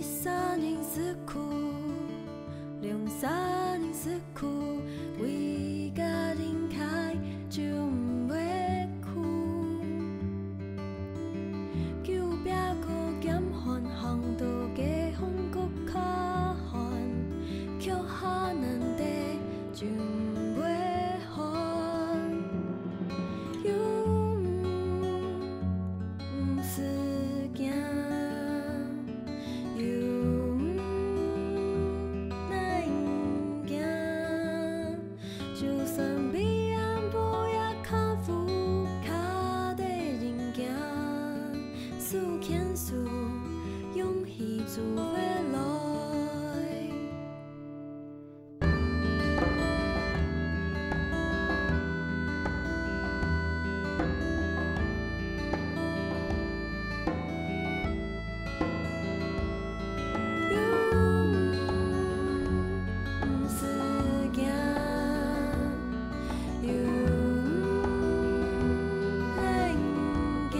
三人死去，两三人死去，为家人开就不袂去。旧壁搁减缓，巷道加风搁较烦，曲下难题就不袂还。又不是惊。 勇气自会来。不是惊，免惊，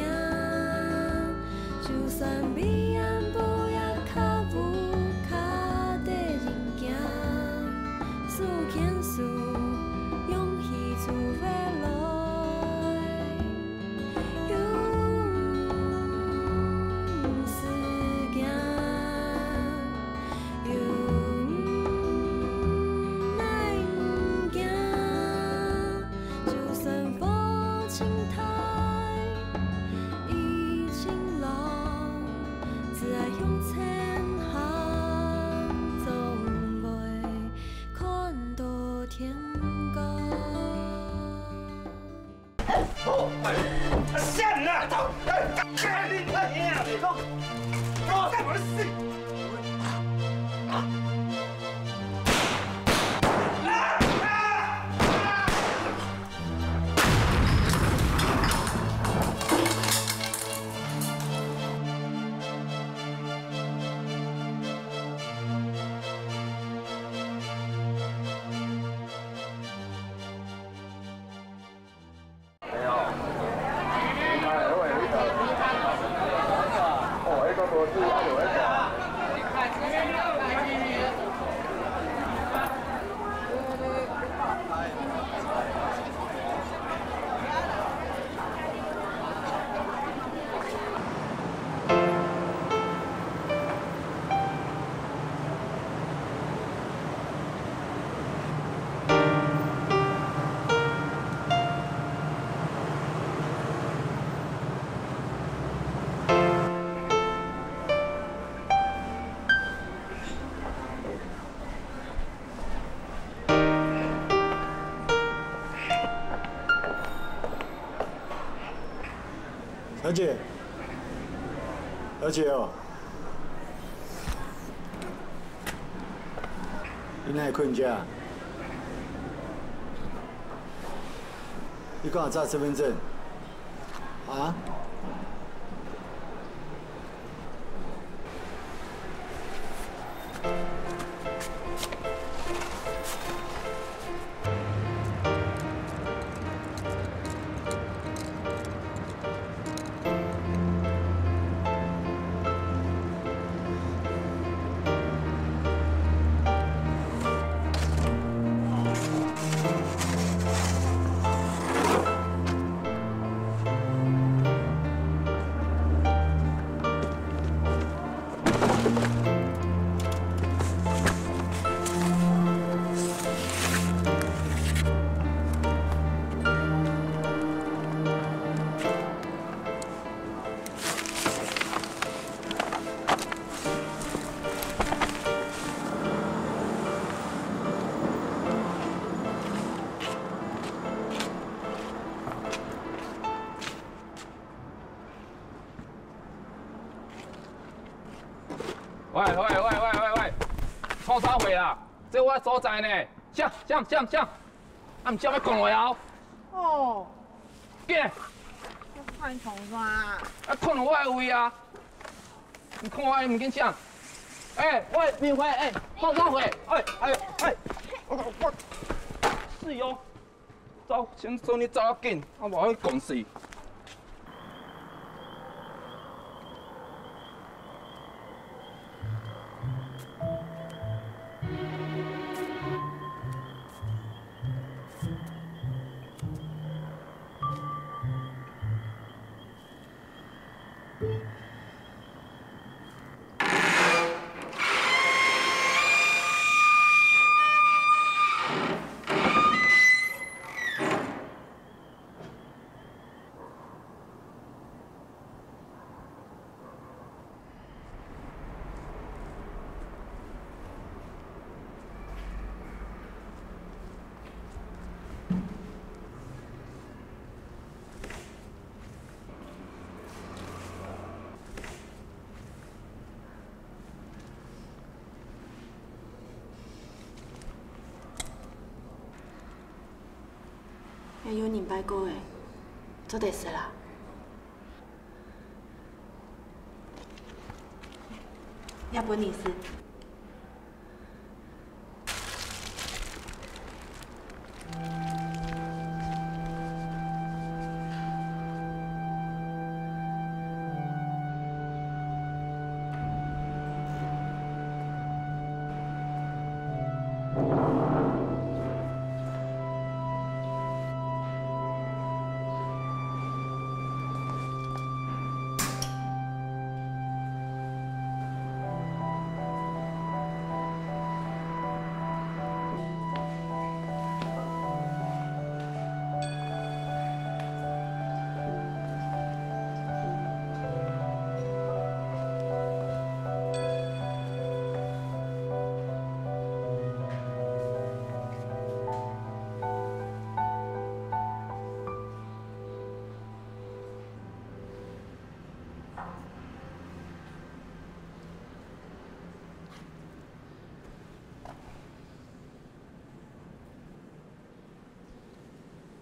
就算比。 勇气自会来，不是惊，免惊，就算风轻台，意晴朗，只爱向前行，总袂看到天光。 闪啊！看你太硬了，我干嘛死？小姐，小姐哦，你哪会困觉？你干嘛查身份证？啊？喂，创啥货啦？这我所在呢，像，啊，唔知要讲落后。哦，紧，我看创啥？啊，困到我的位啊！你看我唔紧想。喂，明辉，创啥货？我，是哟。走，先说你走要紧，我无去讲事。还有2摆过的，做得死啦。要不你是？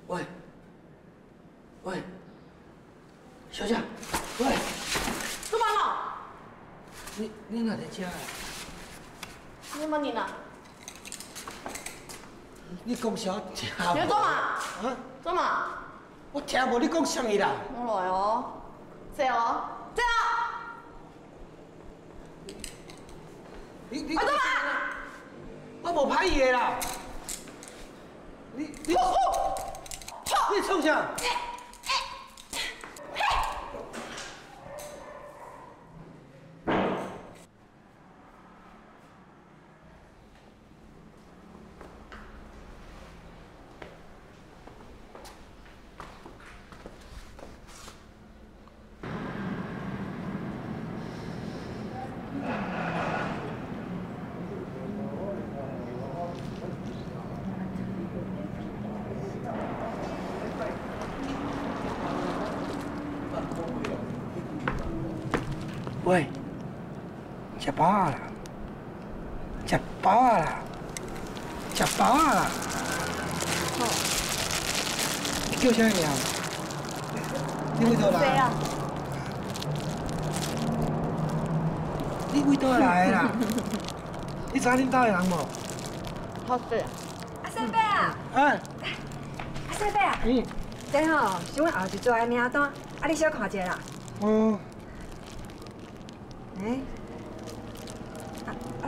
喂，喂，小姐，喂，干嘛呢？你哪在家啊？你问你呢？你讲啥？听你要做嘛？啊？做嘛？我听无你讲啥物啦？我来哦，坐哦，坐哦。你做嘛？我无歹意的啦。你创啥？喂，吃饱啊啦，吃饱啊啦，吃饱啊啦。好，你叫啥名？你为倒来？啊？你为倒来的啦？你知恁兜的人无？好事。阿西伯啊，啊？阿西伯啊，嗯。这吼是阮后一桌的名单，啊你小看一下啦。哦。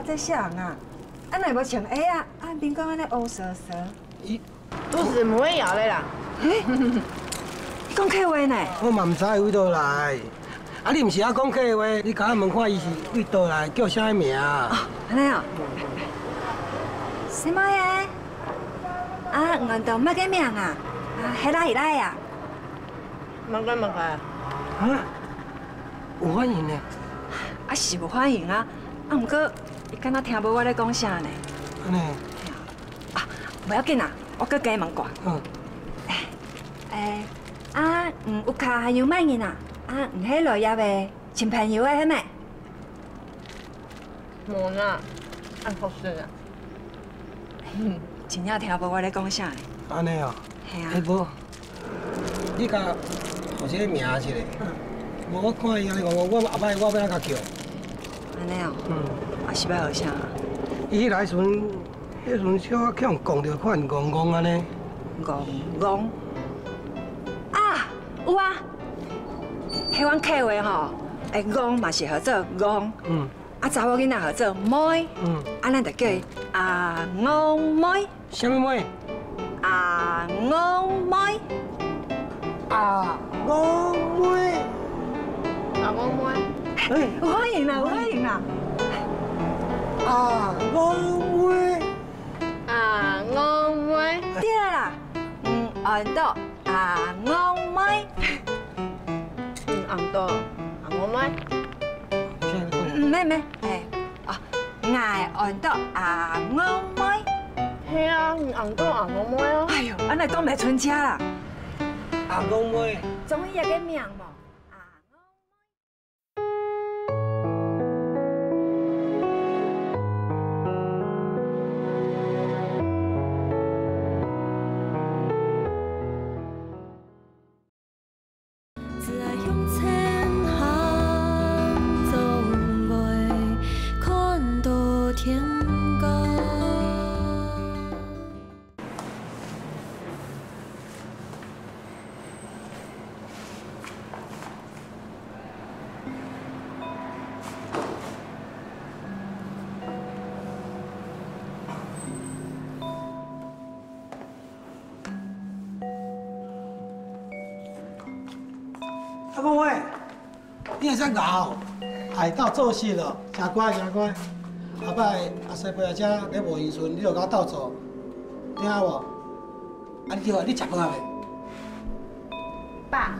这啥人啊？啊，若无穿鞋啊，面讲安尼乌蛇蛇。伊，都是唔会摇的啦。你讲客话呢？我嘛唔知伊为倒来。啊，你唔是啊讲客话，你甲我问看伊是为倒来，叫啥名啊？安尼哦。什么呀？啊，运动乜嘅名啊？迄来啊？问个。啊？有反应呢？啊是有反应啊，毋过伊敢若听无我咧讲啥呢？安尼。啊，不要紧啦，我搁加问过。嗯。有卡还有卖人啊？迄落叶的亲朋友的迄咩？无啦，按好事啊。真正听无我咧讲啥呢？安尼哦。系啊。无，你甲互一个名一下。无我看伊安尼讲，我后摆我要甲叫。安尼哦。啊是要学啥？伊迄来时阵，迄阵小去人讲着款戆安尼。戆。啊，有啊。迄阮客话吼，戆嘛是合做戆。啊，查某囡仔合做妹。啊，咱就叫伊阿戆妹。什么妹？阿戆妹。阿戆妹。阿公妹。有反应啦，有反应啦。阿戆妹。阿公妹。对啦，按到阿戆妹。按到阿公妹。咩？爱按到阿戆妹。系啊，按到阿公妹啊。哎呦，安尼讲袂出车啦。阿戆妹。总伊个名无。阿公喂，你会使咬，海盗做事咯，真乖真乖。后摆阿西伯阿姐咧无闲顺，你就甲我斗做，听无？啊，你叫你食饭未？爸，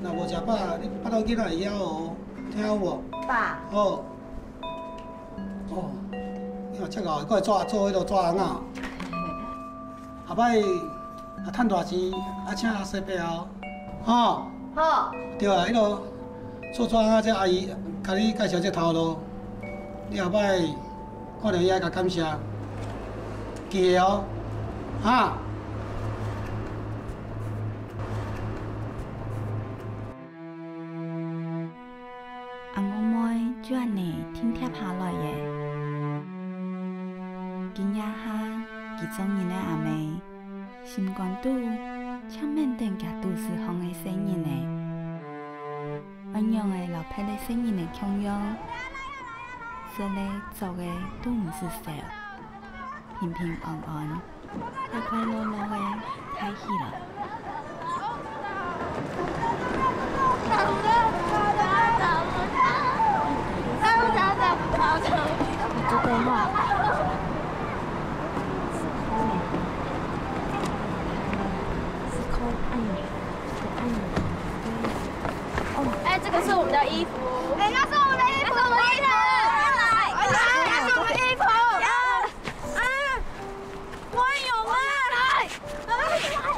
若无食饱，你巴肚囡仔会枵哦，听有无？爸，哦。哦，你若遮敖，搁会做迄落纸红啊。后摆啊，趁大钱，啊，请阿西伯哦，吼。好，对啊，迄落做纸红啊，这阿姨甲你介绍这头路，你后摆看到伊爱甲感谢，记得哦，哈。阿公妹就安尼挺贴下来的。今夜下，其中人的阿妹心肝肚，像缅甸甲都市风的声音呢，温柔的老派的声音的腔样，说的做的都唔是笑，平平安安，快快乐乐的开戏了。这对话。哎，这个是我们的衣服。哎，那是我们的衣服，我们的衣服。来，那是我们的衣服。我有啊！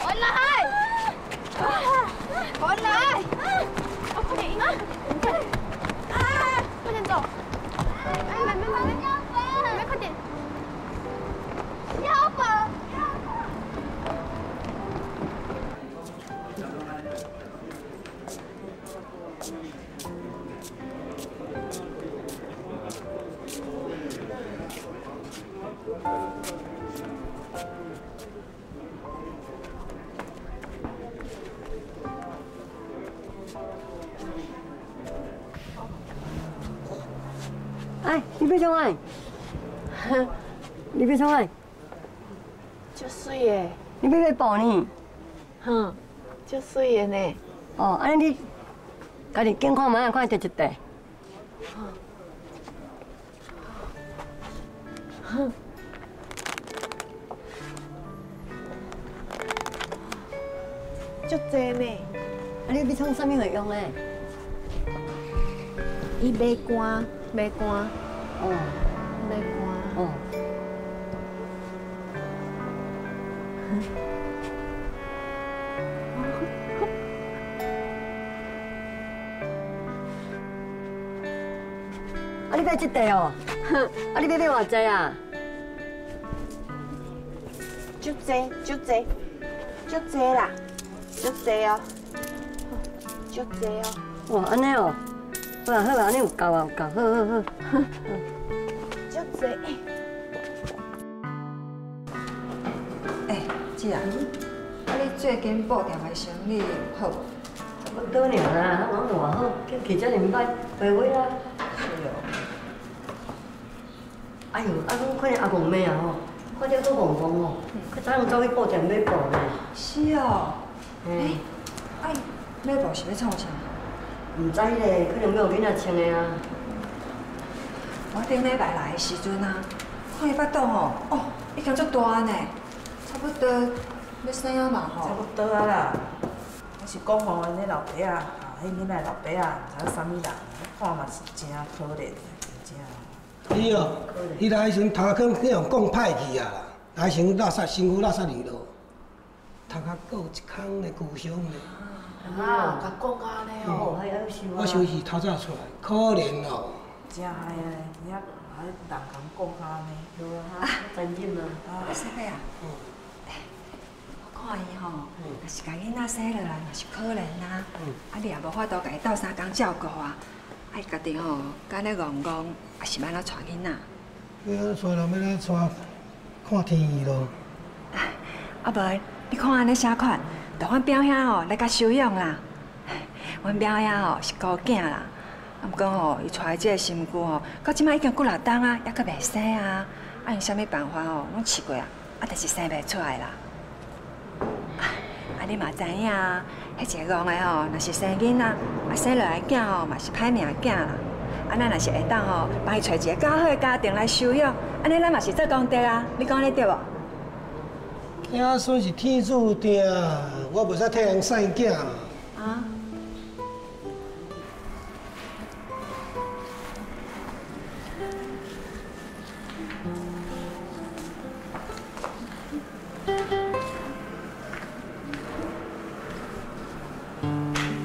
回来！回来！快点！快点走！哎，妹，快点！腰粉！哎，你要创啥？你要创啥？就水耶，你要买布呢？哼，就水耶呢。哦，安尼你家己健康嘛，看得一袋。哼。足济呢。啊，你要创啥物会用嘞？伊买干，买干。哦。买干。哦。啊，你买这袋哦？啊，你要买偌济啊？足济，足济，足济啦，足济哦，足济哦。哇，安尼哦。好啊好啊，安尼有够啊有够，好好好。足济。哎，姐啊，啊你最近布店的生意有好无？差不多尔啦，我偌好，去遮尔歹，白话啊。是哦。哎呦，啊，阮看阿公妹啊吼，看着都戆戆哦，佮早上走去布店买布呢。是哦。哎，哎，买布是要创啥？唔知咧，可能要有囡仔穿的啊。我顶礼拜来的时阵啊，看伊巴肚吼，哦，已经足大呢，差不多要生啊嘛吼。差不多啊啦。我是讲吼，因迄老爸啊，迄囡仔老爸啊，毋知啥物人，看嘛是真可怜，真。你哦，你来时阵头壳去用讲歹去啊啦，来时阵垃圾身躯垃圾二路，头壳搁有一空的旧伤呢。啊，甲讲安尼哦。我想是透早出来，可怜哦。真害啊！遐人讲安尼。对啊，真紧啊。师妹啊，我看伊吼，若是甲囡仔生落来，嘛是可怜啊。啊，你也无法度甲伊斗相共照顾啊。啊，伊家己吼，干咧戆戆，也是要哪带囡仔。要安怎带，就要安怎看天意咯。啊无，你看安尼啥款？就阮表兄吼来甲收养啦。阮表兄吼是孤囝啦，啊毋过吼伊带即个身躯吼，到即摆已经几6冬啊，还阁袂生啊。啊用啥物办法吼，拢试过啊，啊就是生袂出来啦。啊你嘛知影，迄一个戆的吼，若是生囡仔，啊生落来囝吼，嘛是歹命囝啦。啊，咱若是会当吼，帮伊找一个较好的家庭来收养，安尼咱嘛是做功德啊！你讲安尼对无？囝孙是天注定，我袂使替人生囝。啊？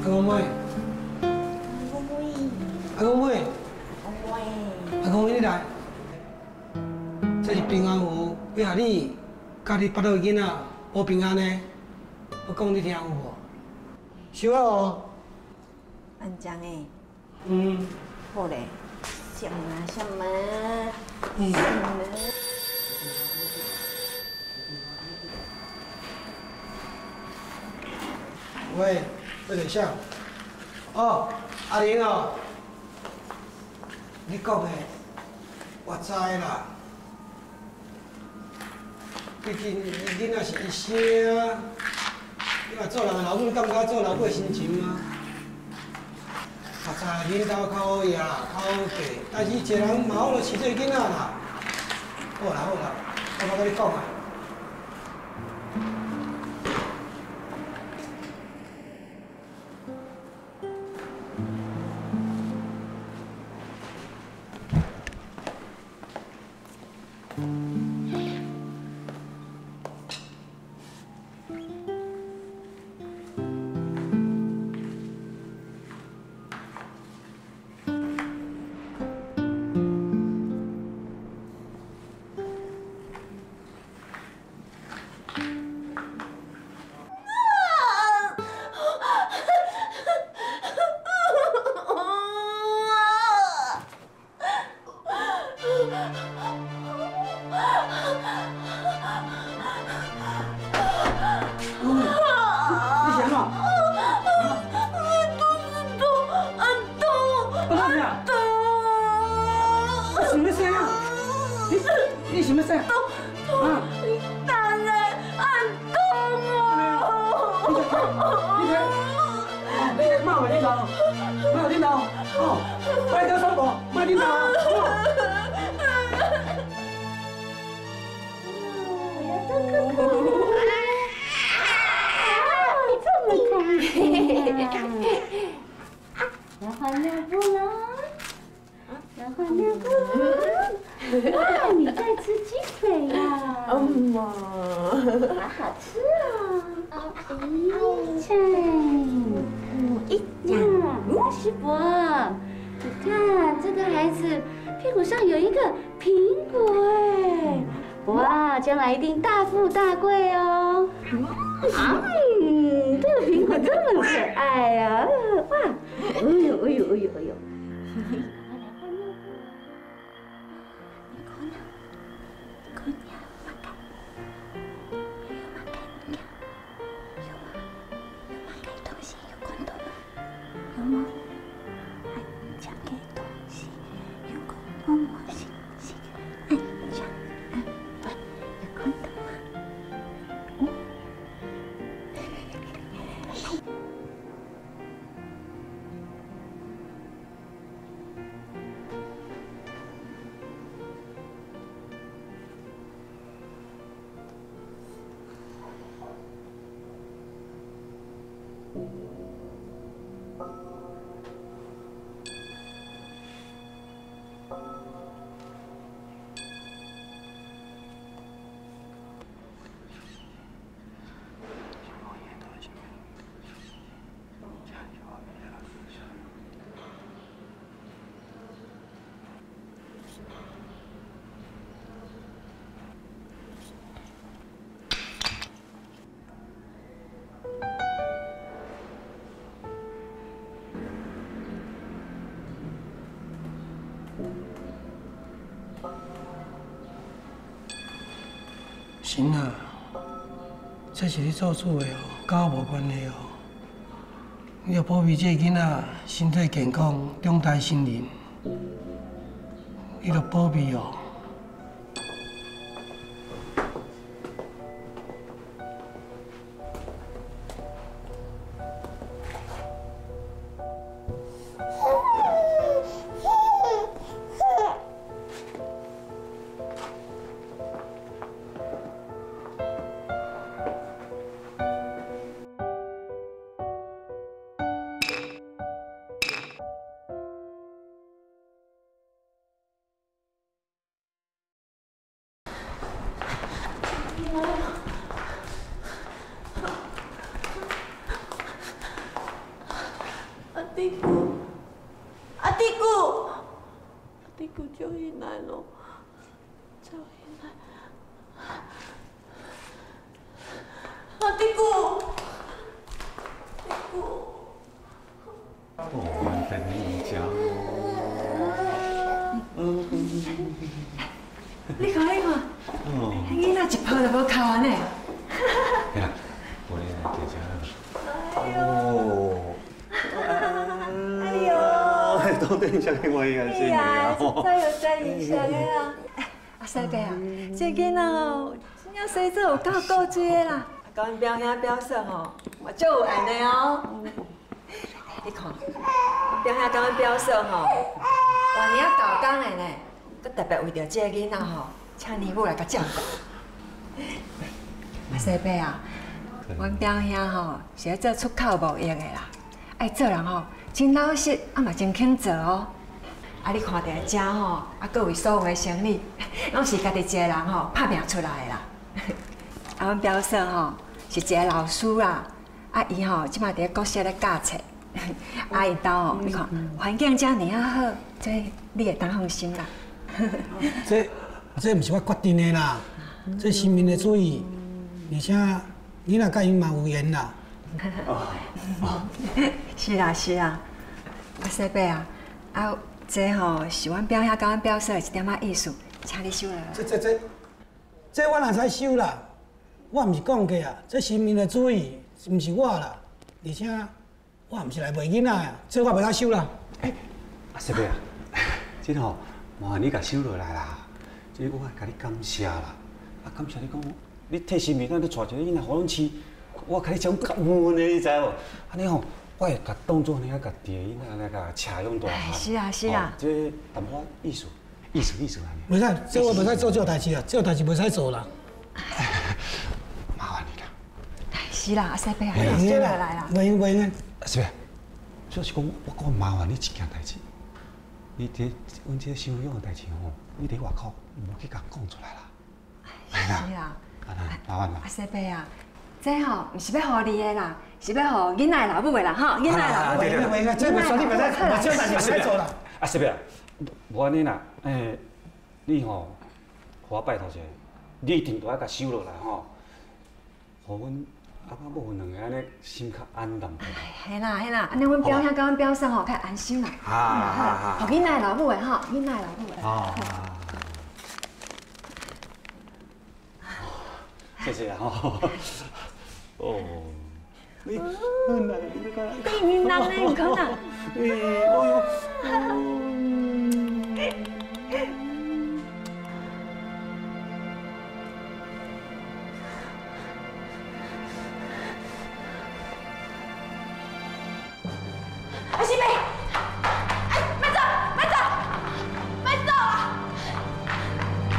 阿公妹，阿公妹，阿公妹，你来。这是平安符，为何你家己8个囡仔无平安呢？我讲你听有无？收啊哦。安怎的？嗯。好嘞。上啊上啊。嗯。喂，这个啥？哦，阿玲哦，你讲的我知啦。毕竟囡仔是医生，你嘛做人的老母，感觉做老母的心情吗？我知恁兜较好养，较好嫁，但是一个人嘛好着饲这个囡仔啦。好啦好啦，我甲你讲啊。你什么事？啊！大人，很痛哦！你看，妈有领导，妈有领导，哦，快点上步，快领导，这么开心啊！要换尿布了，要换尿布了。哇，你在吃鸡腿呀？妈，好好吃哦！呀，师伯，你看这个孩子屁股上有一个苹果哎，哇，将来一定大富大贵哦！这个苹果这么可爱呀！哇，哎呦哎呦哎呦哎呦！神啊，这是你做主的哦，跟我无关系哦。你要保庇这囡仔身体健康，长大成人，你要保庇哦。弟姑，阿弟姑，阿弟姑叫伊来咯，叫伊来。阿弟姑，弟姑。我等你讲。你看，你看，囡仔一抱就无哭安尼。嘿啦，我来姐姐。哦。哎呦！都对你像另外一个新呀，再有再印象的啦。阿西伯啊，这囡仔哦，真正生做有够顾追的啦。甲阮表兄表嫂吼，嘛足有爱的哦。你看，表兄甲阮表嫂吼，偌尔搞工的呢，佮特别为着这个囡仔吼，请年母来甲照顾。阿西伯啊，阮表兄吼是要做出口贸易的啦，爱做人吼真老实，啊嘛真肯做哦。啊，你看到遮吼，啊，各位所有的生意，拢是家己一个人吼拍拼出来的啦。啊，阮表嫂吼是一个老师啦，啊，伊吼即马伫咧国小咧教册。啊，因兜吼，你看环境遮尔啊好，这你会当放心啦。这毋是我决定的啦，这新民的主意，而且你若甲因嘛有缘啦。是啦是啦，啊西伯啊，啊这吼是阮表兄甲阮表嫂的一点仔意思，请你收了。这我哪使收啦？我毋是讲过啊，这新民的主意毋是我啦，而且我毋是来卖囡仔啊，这我袂当收啦。阿西伯啊，这吼麻烦你甲收落来啦，这我甲你感谢啦，啊感谢你讲，你替新民咱都带一个囡仔互阮饲，我甲你讲感恩的，你知无？安尼吼，我会甲当作安尼甲第个囡仔来甲饲养大汉。是啊是啊。这淡薄意思安尼。袂使，这我袂使做这代志啊，这代志袂使做啦。麻烦你啦。是啦，阿西伯啊，你收落来啦。袂用。阿西伯，就是讲我讲麻烦你一件代志，你伫阮这收养的代志吼，你伫外口无去甲讲出来啦。是啦。麻烦啦。阿西伯啊，这吼毋是要互你的啦，是要互囡仔老母的啦，吼，囡仔老母。袂，这袂说你袂使，这代志袂使做啦。阿西伯啊，无安尼啦，你吼，互我拜托一下，你一定要甲收落来吼，互阮阿爸母两个安尼心较安淡。嘿啦，安尼阮表兄甲阮表嫂吼较安心啦。互囡仔老母的吼，囡仔老母的。谢谢啊吼。哦。你你闽南的唔可能。阿西伯，哎，慢走，慢走，慢走啊，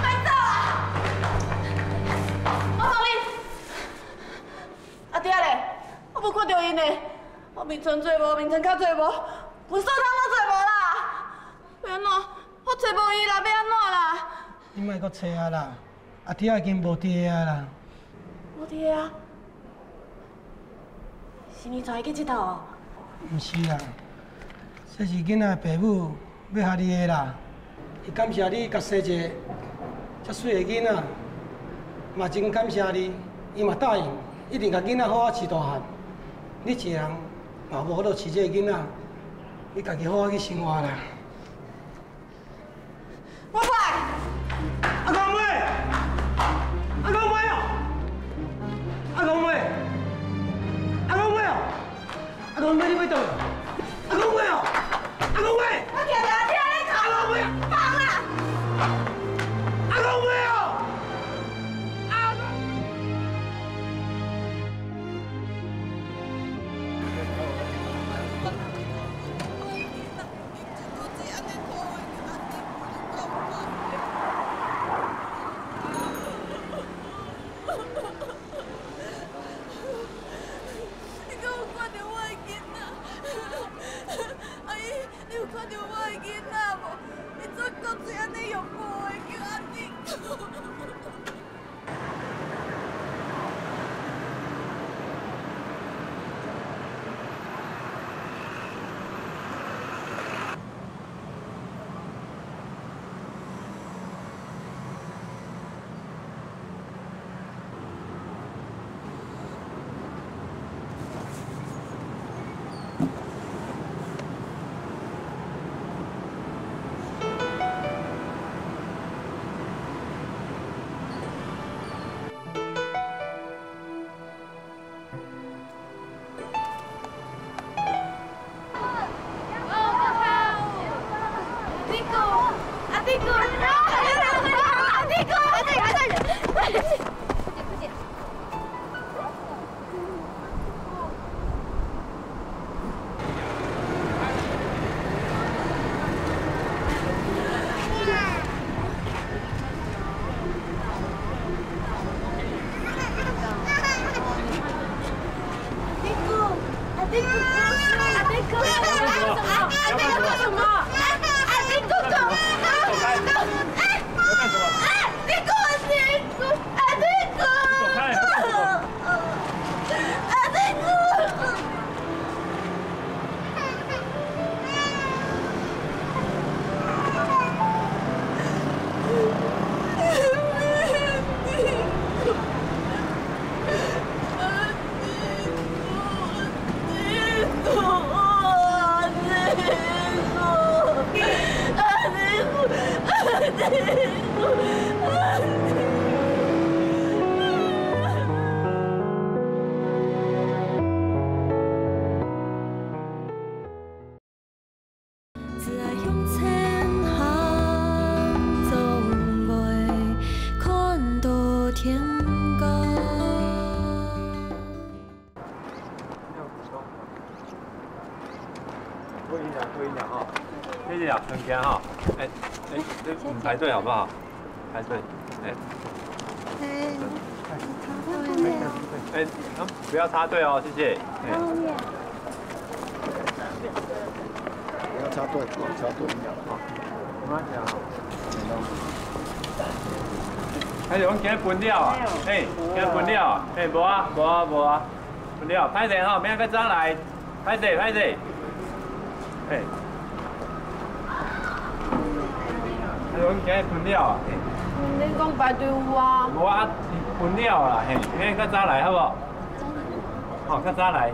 慢走啊！我帮你。阿爹嘞，我无看到因呢，我面床做无，面床脚做无，阮嫂汤都做无啦。要安怎？我找无伊啦，要安怎啦？你莫阁找啊啦，阿爹已经无伫啊啦。无伫啊？是你带伊去佚佗哦？毋是啦，这是囡仔爸母要下你的啦。伊感谢你甲生一个遮水的囡仔，嘛真感谢你，伊嘛答应一定甲囡仔好好饲大汉。你一个人嘛无法度饲这个囡仔，你家己好好去生活啦。我来。阿公妹，阿公妹哦，阿公妹，阿公妹哦，阿公妹你要倒？阿公妹哦，阿公妹，我听到你咧哭，阿公妹，放啦！阿公妹哦，你敢有看到我的囡仔？阿姨，你有看到我的囡仔？过一两哈，谢谢啊，很干哈。哎，这排队好不好？排队，哎。哎，不要插队哦，谢谢。后面。不要插队，插队。好，慢慢讲。哎，我今日分了啊，嘿，今日分了啊，嘿，无啊，分了，歹势吼，明仔早来，歹势，嘿。哎，我今日分了啊。你讲排队有啊？无啊，分了啦，嘿，明仔早来好无？好，较早来。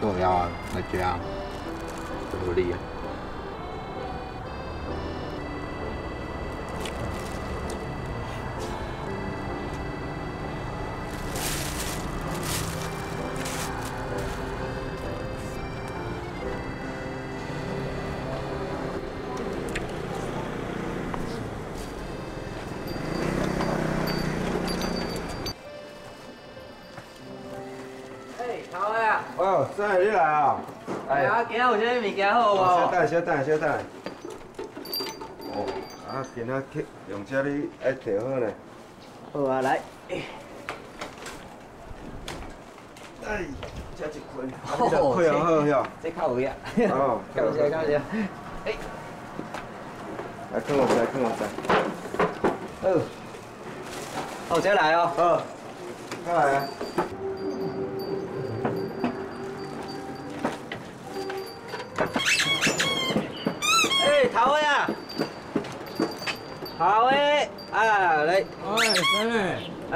都要那这样努力。哦，真系你来啊！哎呀，今仔有啥物件好无？小等。哦，啊，今仔去用这里爱摕好呢。好啊，来。哎，这一捆，你来配合好呀。这较有影。哦，感谢。哎，来，看我在。好，再来哦。好，再来啊。头的啊，头的啊，来。哎，真诶。哎，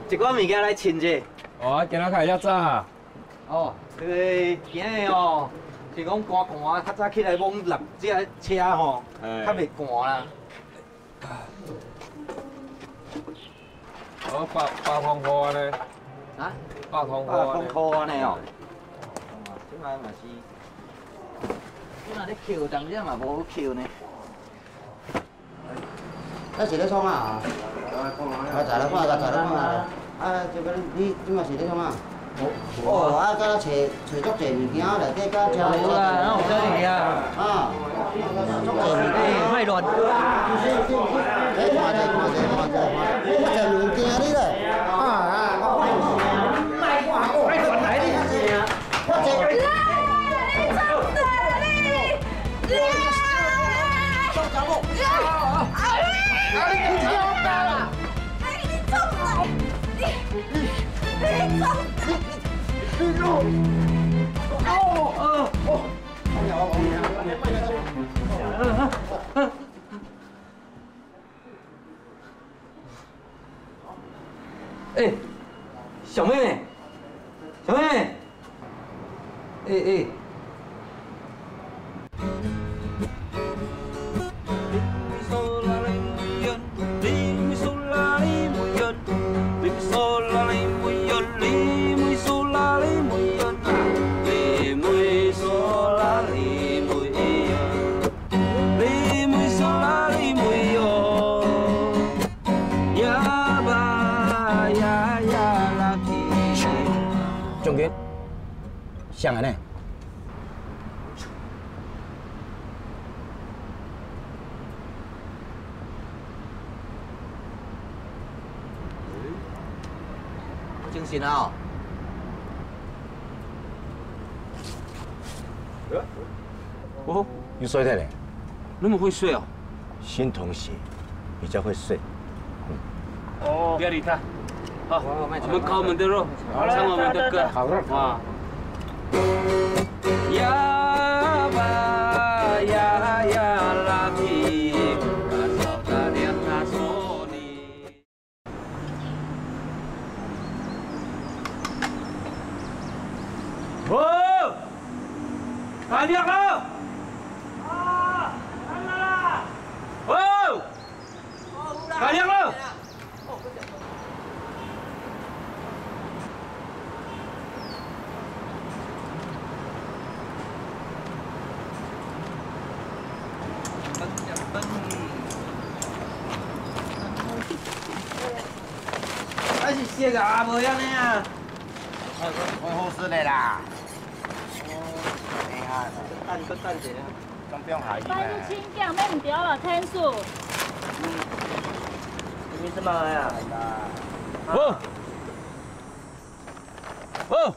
一寡物件来称者。哦，今仔开遐早啊。哦，今日哦，是讲寒，较早起来摸立这车吼，较袂寒啦。八方块安尼。啊？8方块安尼哦。即摆嘛是。你若咧扣，当时嘛无扣呢。那是咧创啊？我查咧看啊。啊，这边你即嘛是咧创啊？哦，啊，甲找足济物件内底，甲遮。有啦，哪有这物件？啊，足济物件。卖乱。看者，足济物件你咧。卖乱来你。我这。哎，小妹妹，哎。将军，像安尼。信啊！哦，你睡太嘞？那么会睡哦？新同学比较会睡。哦，不要理他。好，我们烤我们的肉，唱我们的歌。好了。啊。呀吧呀呀拉皮，卡索卡列卡索尼。哦，大亮了！啊，来了！哦，大亮了！ 还是写个阿无样的啊？我好事的啦。等一下，总不用下雨班请假免唔对了，天数。你什么呀？哦，哦，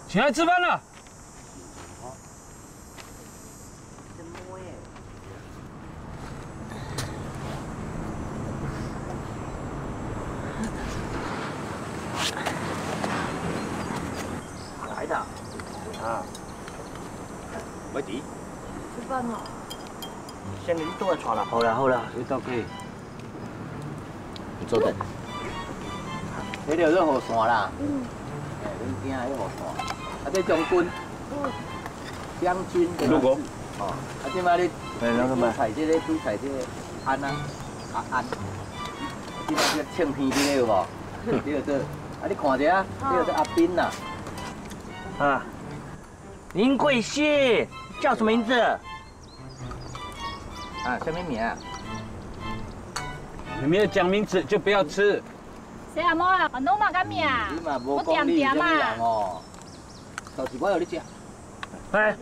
起来吃饭了。 来的啊，没底。吃饭了。先给你倒来坐啦。好啦好啦，你倒可以。你坐等。你条做雨伞啦。嗯。哎，恁囝迄雨伞，啊，这将军。将军。如果。哦，啊，即摆你煮菜这个安啊，啊安。即摆这个唱片这个有无？你个做，啊，你看者啊，你个做阿斌呐。 啊，林贵姓，叫什么名字？啊，什么名啊？你没有讲名字就不要吃。谁阿妈啊？侬嘛敢命？我点点嘛。到时我要你食。哎。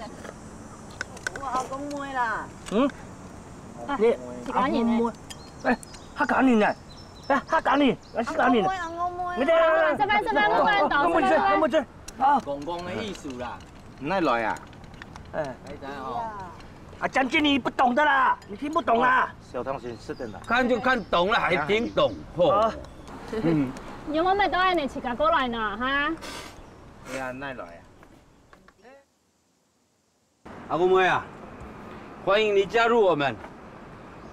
我阿公妹啦。嗯？你是感人呢？哎，他感人呢？哎，他感人，是感人。阿公妹。你睇，这边，我们倒这边。我们这。 啊，公公的意思啦，唔奈来啊。哎，你知哦。啊，将军你不懂的啦，你听不懂啦。小同学是的啦。看就看懂了，还听懂？嚯。嗯。你我们都爱你自家过来呢，哈。你啊，奈来啊。阿公妹啊，欢迎你加入我们。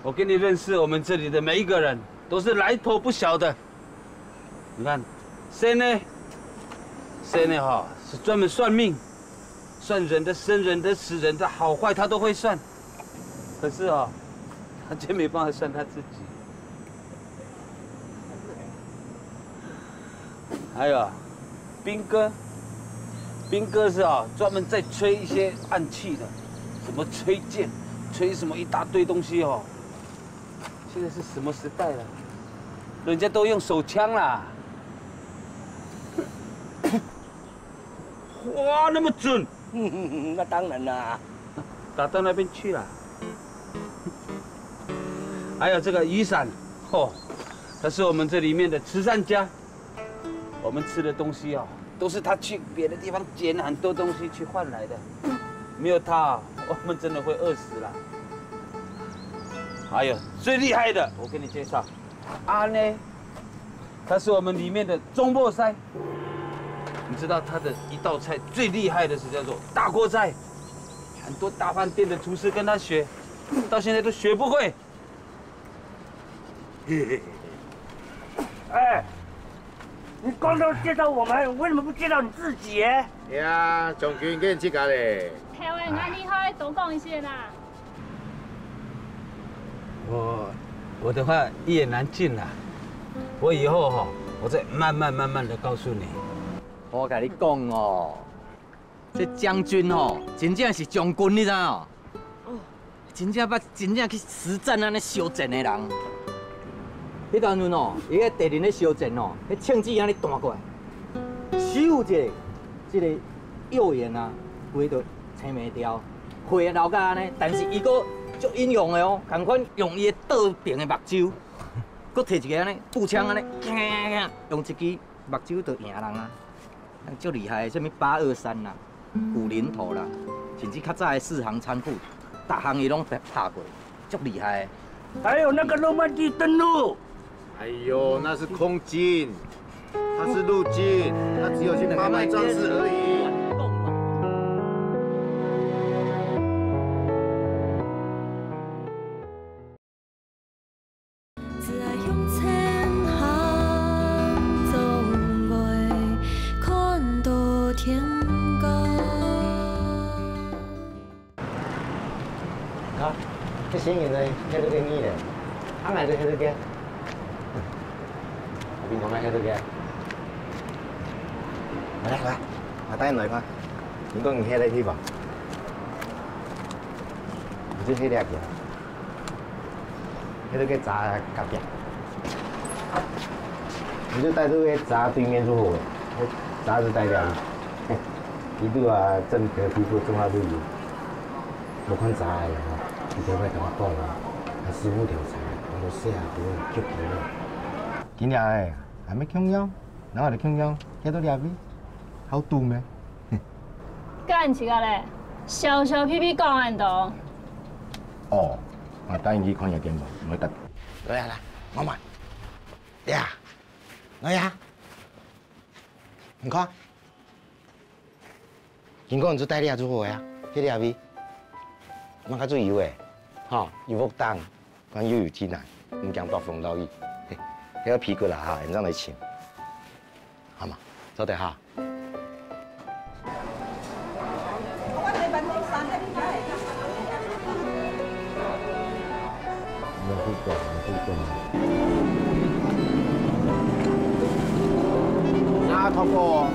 我给你认识我们这里的每一个人，都是来头不小的。你看，谁呢？ 谁呢？哈，是专门算命，算人的生、人的死、人的好坏，他都会算。可是啊，他真没办法算他自己。还有，兵哥，兵哥是啊，专门在吹一些暗器的，什么吹剑，吹什么一大堆东西哦。现在是什么时代了？人家都用手枪啦。哇，那么准！那当然啦，打到那边去了。还有这个雨伞，哦，他是我们这里面的慈善家。我们吃的东西哦，都是他去别的地方捡很多东西去换来的。没有他，我们真的会饿死了。还有最厉害的，我给你介绍，阿呢，他是我们里面的中破塞。 你知道他的一道菜最厉害的是叫做大锅菜，很多大饭店的厨师跟他学，到现在都学不会。哎，你光都介绍我们，为什么不介绍你自己？呀，将军跟这个嘞。台湾那厉害，多讲一些啦。我的话一言难尽啦，我以后哈，我再慢慢的告诉你。 我跟你讲哦，这将军哦，真正是将军，你知哦？真正去实战安尼修正的人。迄当阵哦，伊个敌人咧修正哦，迄枪支安尼弹过来，咻一下，这个右眼啊，规都青袂掉，血流到安尼，但是伊个足英勇的哦，同款用伊的倒边的目睭，佮摕一个安尼步枪安尼，用一支目睭就赢人啊！咱足厉害的，什么八二三啦、古林头啦，甚至较早的四行仓库，逐项伊拢拍过，足厉害的。还有那个诺曼底登陆，哎呦，那是空军，它是陆军，它只有去八百壮士而已。 这新人呢，迄个英语嘞，俺来就迄个个，平常来迄个个。来，我带你来看，你讲你迄个去吧？你这迄个个，迄个个闸隔壁，你就带这个闸对面就好了，那闸是带了，伊拄啊正隔壁做中华旅游，无看闸的吼。 你条快甲我讲啊！啊，师傅调查，我都写好，吸皮了。今日诶，还没供养，然后就供养，迄都两位，好赌咩？干一个咧，小小屁屁讲安多。哦，我带你去看夜景无？唔得。来，妈妈，呀，来呀，你看，经过你就带你下做好呀，迄两位，莫较注意诶。 吼，有福当，管又有天难，唔惊大风大雨。迄个皮骨啦哈，人上来穿，好嘛？走得哈。那通过。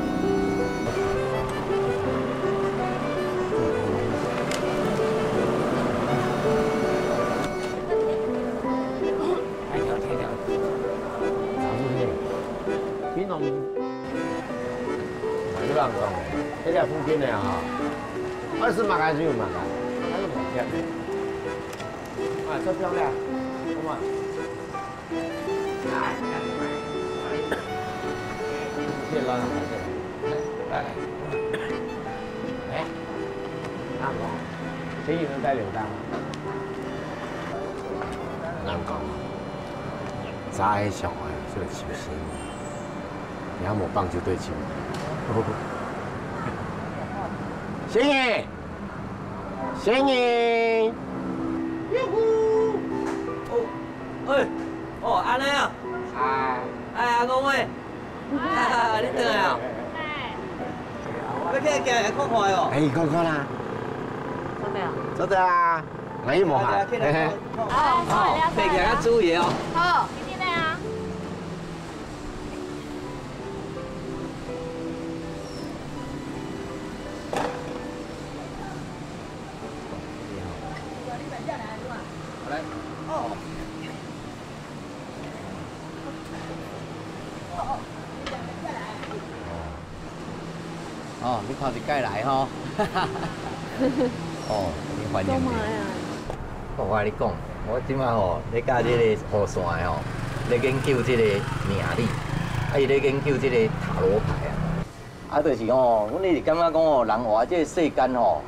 你乱讲的，这条附近的哈，20码还是有码的，还是蛮偏的。啊，这漂亮，come on。谢老板，来，哎，阿公，谁能带领单？难讲，早起上海是个球星。 你还冇棒球队球？贤爷，贤爷，哟呼！哦，安尼啊？阿公喂，你倒来啊？要起来行来看看哦。哎，看看啦。做咩啊？做得啊，我一模下。好，起来较注意哦。好，你进来啊。 哦，你头一届来吼，哦，你欢迎你。我甲你讲，我即摆吼，咧教即个雨伞的吼，咧研究即个命理，啊，伊咧研究即个塔罗牌啊。啊，就是吼，阮一直感觉讲吼，人活即个世间吼，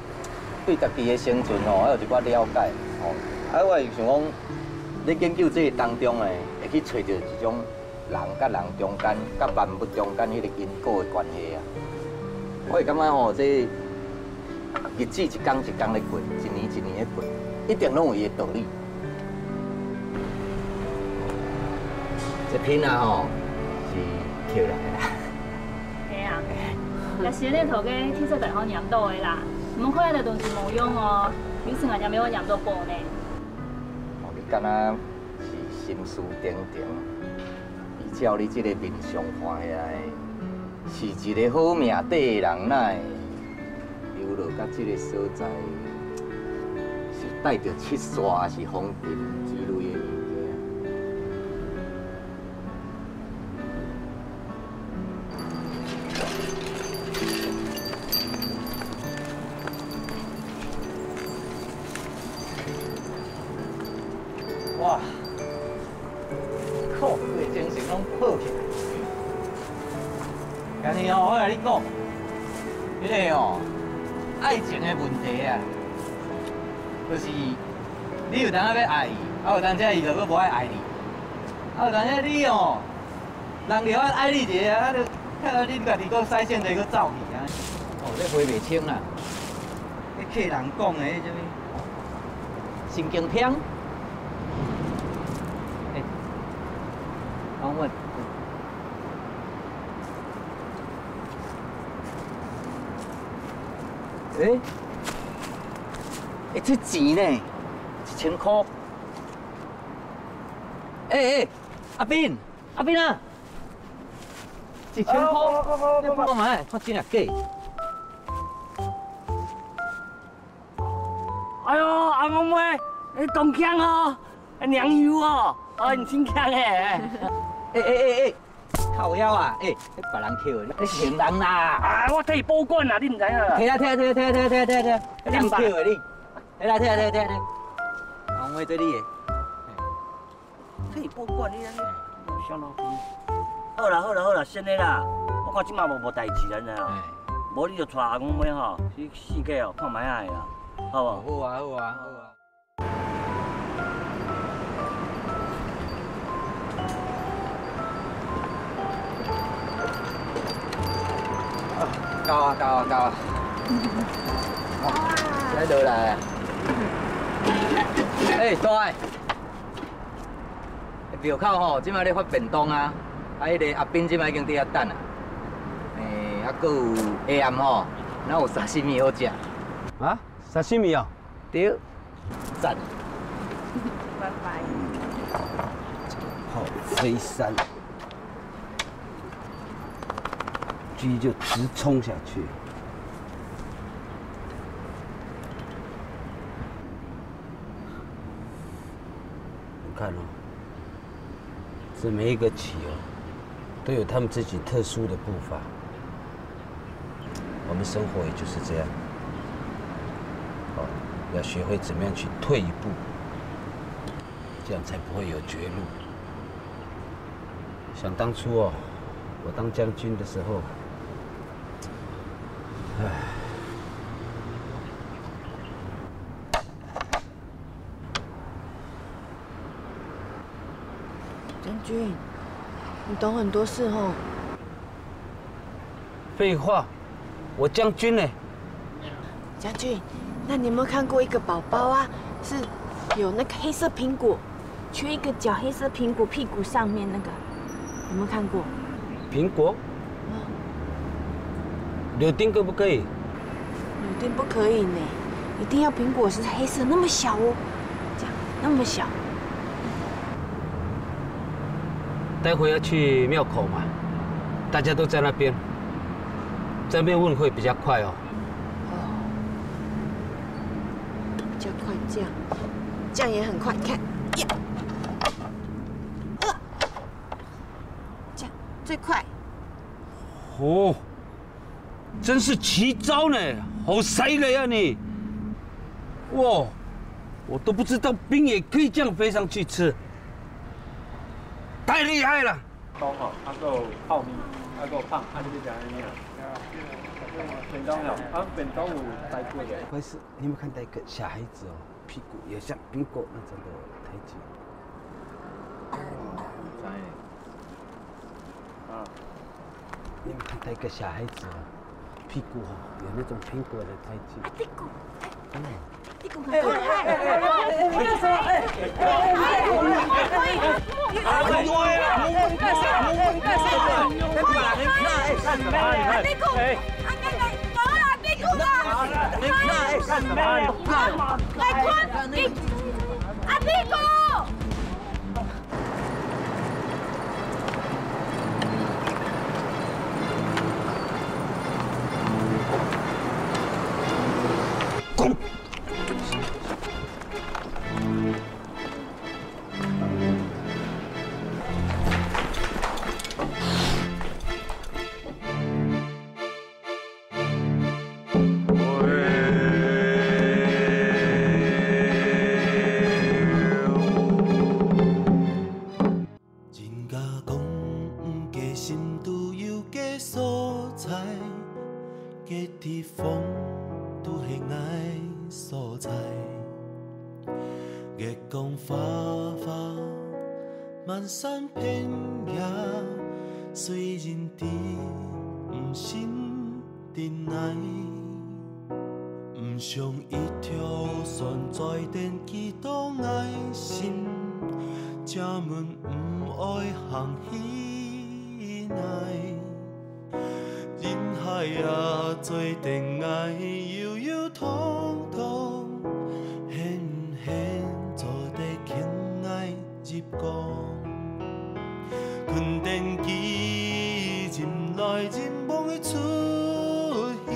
对家己的生存吼，还有一寡了解吼。啊，我是想讲，咧研究这个当中诶，会去找到一种人甲人中间、甲万物中间迄个因果的关系啊。 我会感觉吼，这日子一天一天咧过，一年一年咧过，一定拢有伊的道理。这品啊吼是捡来的啦。嘿啊，也是恁头家天色大好念叨的啦，唔看的东西无用哦，有时也念要我念叨报呢。哦，你敢若是心思定定，依照你这个面相看起来。 是一个好命底的人，哪会流落到这个所在？是带着七煞，还是风尘之类的物件？哇！靠，这精神拢好起来。今日哦，我来你讲，迄个哦，爱情的问题啊，就是你有当下要爱伊，啊有当下伊就佫无爱爱你，啊有当下你哦，人就爱你一下，啊就看到你家己佫使性地佫走去啊，哦，这回袂清啦。迄客人讲的迄什么神经片，帮我。 这钱呢？1000块。阿斌啊，1000块，你帮我买，看真啊假？哎呦，阿公妹，你动枪哦，娘油哦，你真强诶！靠腰啊！别人捡的，你是行人啦！啊，我替伊保管啊，你唔知影啦？摕啦，你人捡的你，摕啦，阿妹做你的，替伊保管你安尼，小老弟。好啦，先的啦，我看即马无代志安尼啊，无你就带阿公妹吼去世界哦看卖下啦，好无？好啊。到啊！来倒来啊！大个，庙口吼，即摆咧发便当啊！迄个阿斌即摆已经伫遐等啊。还佫有下暗吼，哪有沙西米好食？啊，沙西米哦？对，赞。拜拜。好，飞山，狙就直冲下去。你看哦，这每一个棋哦，都有他们自己特殊的步伐。我们生活也就是这样，哦，要学会怎么样去退一步，这样才不会有绝路。想当初哦，我当将军的时候，唉。将军，你懂很多事哦。废话，我将军呢？将军，那你有没有看过一个宝宝啊？是有那个黑色苹果，缺一个角，黑色苹果屁股上面那个，有没有看过？苹果？柳丁可不可以？柳丁不可以呢，一定要苹果是黑色，那么小哦，这样那么小。待会要去庙口嘛，大家都在那边，在那边问会比较快哦。比较快，这样也很快，看，呀，这样最快。哦，真是奇招呢，好犀利啊你！哇，我都不知道兵也可以这样飞上去吃。太厉害了！汤哦，还有泡面，还有胖，你就讲安尼啊。便当哦，便当有带过的。不好意思，你有没有看到一个小孩子哦，屁股也像苹果那种的台阶？你有没有看到一个小孩子哦，屁股哦有那种苹果的台阶？月光花花，漫山遍野，虽然甜，不心真爱。不想一条线在电机当爱心，这门不爱行起来。人海啊，做恋爱悠悠通通，现现做地情爱入光。困电机任来任往的出戏，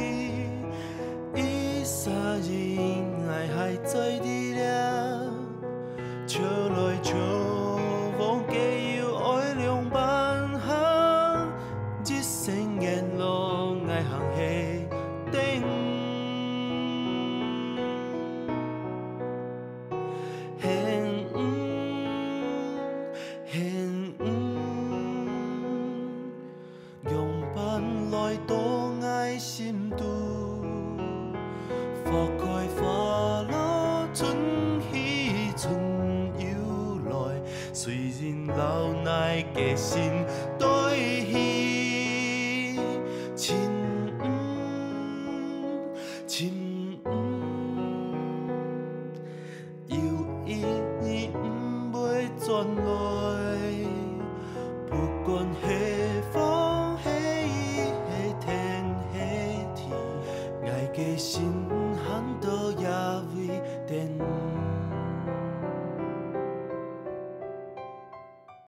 伊三人爱还在你俩，笑来笑往加油爱两万行，一生沿路爱行下顶。来多爱心度，花开花落，春去春又来。虽然老衲的心。